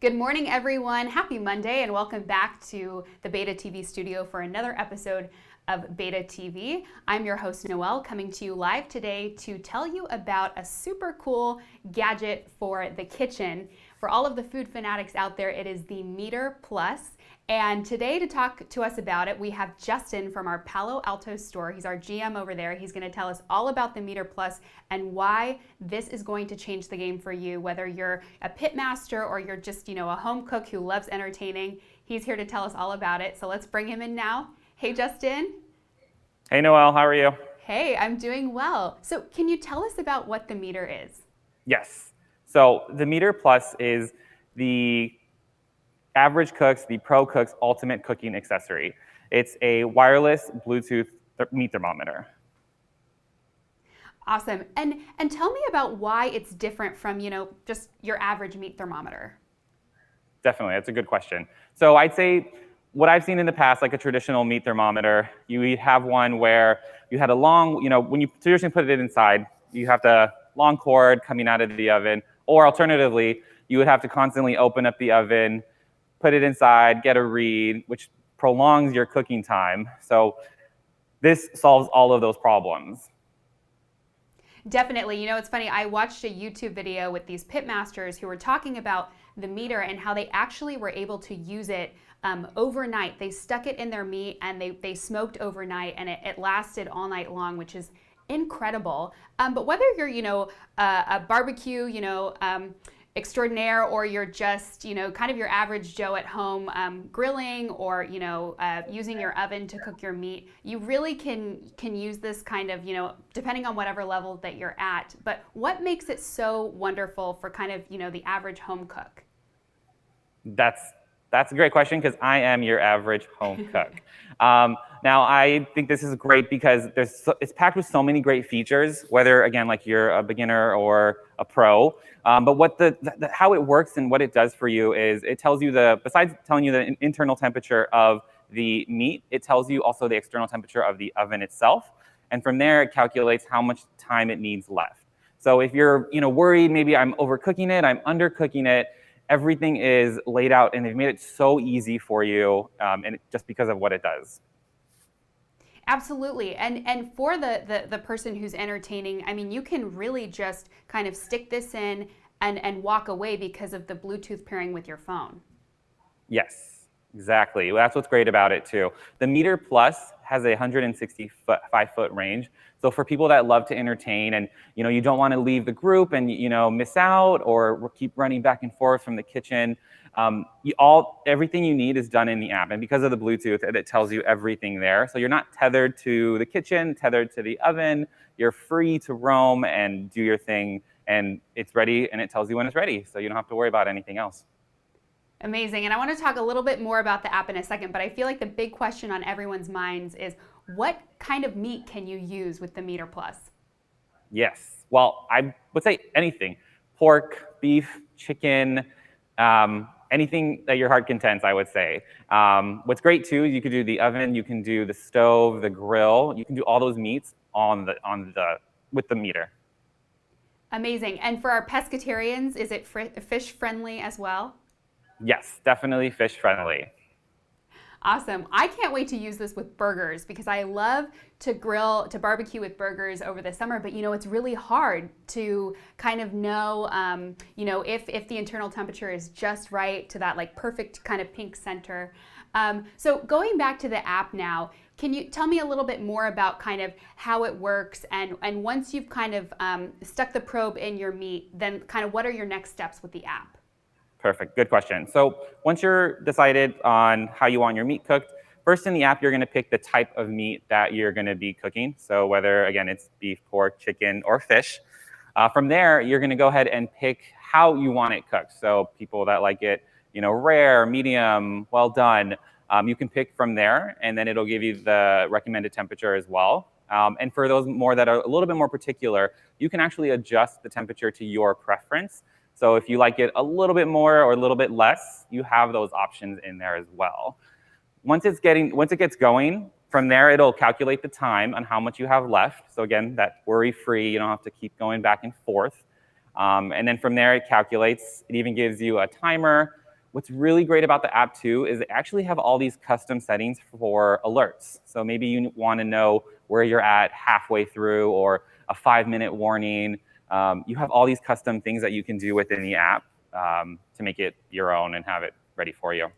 Good morning, everyone. Happy Monday, and welcome back to the Beta TV studio for another episode of Beta TV. I'm your host, Noelle, coming to you live today to tell you about a super cool gadget for the kitchen. For all of the food fanatics out there, it is the MEATER Plus. And today to talk to us about it, we have Justin from our Palo Alto store. He's our GM over there. He's going to tell us all about the MEATER Plus and why this is going to change the game for you, whether you're a pit master or you're just, a home cook who loves entertaining. He's here to tell us all about it. So let's bring him in now. Hey, Justin. Hey, Noelle. How are you? Hey, I'm doing well. So can you tell us about what the MEATER is? Yes. So the MEATER Plus is the average cook's, the pro cook's ultimate cooking accessory. It's a wireless Bluetooth meat thermometer. Awesome. And tell me about why it's different from, just your average meat thermometer. Definitely. That's a good question. So I'd say what I've seen in the past, like a traditional meat thermometer, you have one where you had a long, when you traditionally put it inside, you have the long cord coming out of the oven, or alternatively, you would have to constantly open up the oven, put it inside, get a read, which prolongs your cooking time. So this solves all of those problems. Definitely. It's funny. I watched a YouTube video with these pit masters who were talking about the MEATER and how they actually were able to use it overnight. They stuck it in their meat and they smoked overnight, and it lasted all night long, which is incredible. But whether you're, a barbecue, extraordinaire, or you're just, kind of your average Joe at home grilling, or, using your oven to cook your meat, you really can use this kind of, depending on whatever level that you're at. But what makes it so wonderful for kind of, the average home cook? That's a great question, because I am your average home cook. Now, I think this is great because it's packed with so many great features, whether, again, like you're a beginner or a pro. But how it works and what it does for you is it tells you besides telling you the internal temperature of the meat, it tells you also the external temperature of the oven itself. And from there, it calculates how much time it needs left. So if you're worried, maybe I'm overcooking it, I'm undercooking it, everything is laid out, and they've made it so easy for you, and just because of what it does. Absolutely. And for the person who's entertaining, I mean, you can really just kind of stick this in and walk away because of the Bluetooth pairing with your phone. Yes, exactly. Well, that's what's great about it too. The MEATER Plus has a 165-foot range. So for people that love to entertain and you don't want to leave the group and miss out or keep running back and forth from the kitchen, everything you need is done in the app. And because of the Bluetooth, it tells you everything there. So you're not tethered to the kitchen, tethered to the oven. You're free to roam and do your thing, and it's ready, and it tells you when it's ready. So you don't have to worry about anything else. Amazing. And I want to talk a little bit more about the app in a second, but I feel like the big question on everyone's minds is, what kind of meat can you use with the MEATER Plus? Yes. Well, I would say anything. Pork, beef, chicken, anything that your heart contents, I would say. What's great too, you could do the oven, you can do the stove, the grill, you can do all those meats with the MEATER. Amazing. And for our pescatarians, is it fish friendly as well? Yes, definitely fish friendly. Awesome. I can't wait to use this with burgers because I love to barbecue with burgers over the summer, but it's really hard to kind of know, if the internal temperature is just right to that like perfect kind of pink center. So going back to the app now, can you tell me a little bit more about kind of how it works, and once you've kind of stuck the probe in your meat, then kind of what are your next steps with the app? Perfect. Good question. So once you're decided on how you want your meat cooked, first in the app, you're going to pick the type of meat that you're going to be cooking. So whether, again, it's beef, pork, chicken, or fish. From there, you're going to go ahead and pick how you want it cooked. So people that like it, rare, medium, well done, you can pick from there, and then it'll give you the recommended temperature as well. And for those more that are a little bit more particular, you can actually adjust the temperature to your preference. So if you like it a little bit more or a little bit less, you have those options in there as well. Once it gets going, from there it'll calculate the time on how much you have left. So again, that worry-free, you don't have to keep going back and forth. And then from there it calculates. It even gives you a timer What's really great about the app too is they actually have all these custom settings for alerts. So maybe you want to know where you're at halfway through, or a 5-minute warning. You have all these custom things that you can do within the app to make it your own and have it ready for you.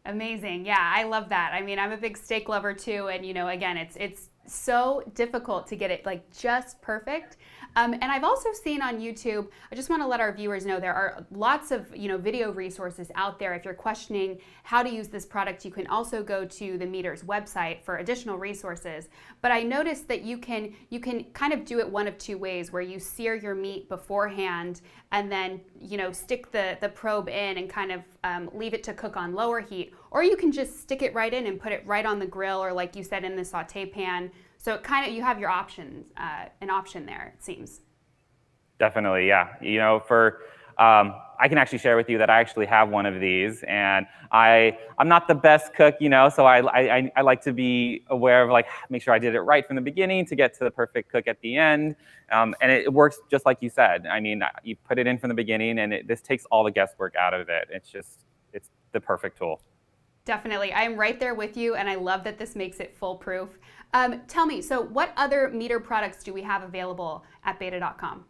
Amazing. Yeah, I love that. I mean, I'm a big steak lover too, and again, it's so difficult to get it like just perfect. And I've also seen on YouTube, I just want to let our viewers know there are lots of video resources out there. If you're questioning how to use this product, you can also go to the MEATER's website for additional resources. But I noticed that you can kind of do it one of two ways, where you sear your meat beforehand and then stick the probe in and kind of leave it to cook on lower heat, or you can just stick it right in and put it right on the grill, or like you said, in the saute pan. So you have your options, an option there, it seems. Definitely, yeah. I can actually share with you that I actually have one of these, and I'm not the best cook, so I like to be aware of make sure I did it right from the beginning to get to the perfect cook at the end. And it works just like you said. I mean, you put it in from the beginning, and this takes all the guesswork out of it. It's the perfect tool. Definitely. I'm right there with you, and I love that this makes it foolproof. Tell me, so what other MEATER products do we have available at beta.com?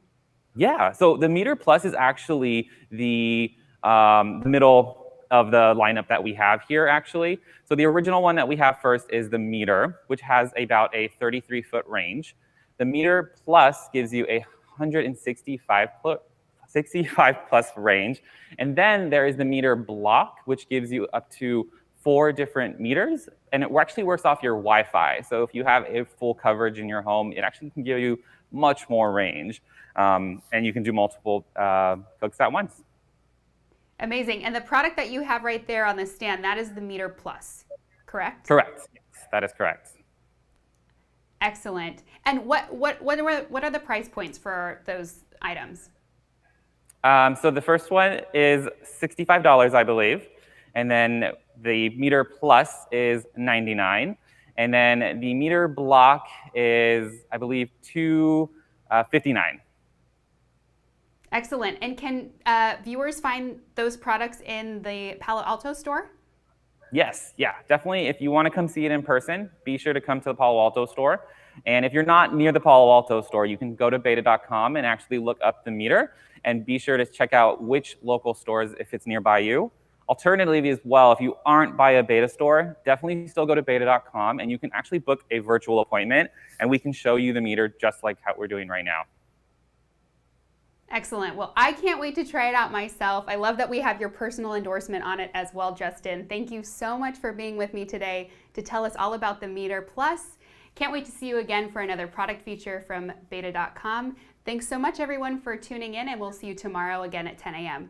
Yeah, so the MEATER Plus is actually the middle of the lineup that we have here, actually. So the original one that we have first is the MEATER, which has about a 33-foot range. The MEATER Plus gives you a 165 plus range. And then there is the MEATER Block, which gives you up to 4 different meters, and it actually works off your Wi-Fi. So if you have a full coverage in your home, it actually can give you much more range, and you can do multiple cooks at once. Amazing. And the product that you have right there on the stand, that is the MEATER Plus, correct? Correct. Yes, that is correct. Excellent. And what are the price points for those items? So the first one is $65, I believe. And then the MEATER Plus is $99. And then the MEATER Block is, I believe, $259. Excellent. And can viewers find those products in the Palo Alto store? Yes, yeah, definitely. If you want to come see it in person, be sure to come to the Palo Alto store. And if you're not near the Palo Alto store, you can go to beta.com and actually look up the MEATER, and be sure to check out which local stores if it's nearby you. Alternatively as well, if you aren't by a beta store, definitely still go to beta.com, and you can actually book a virtual appointment, and we can show you the MEATER just like how we're doing right now. Excellent. Well, I can't wait to try it out myself. I love that we have your personal endorsement on it as well, Justin. Thank you so much for being with me today to tell us all about the MEATER Plus. Can't wait to see you again for another product feature from beta.com. Thanks so much, everyone, for tuning in, and we'll see you tomorrow again at 10 a.m.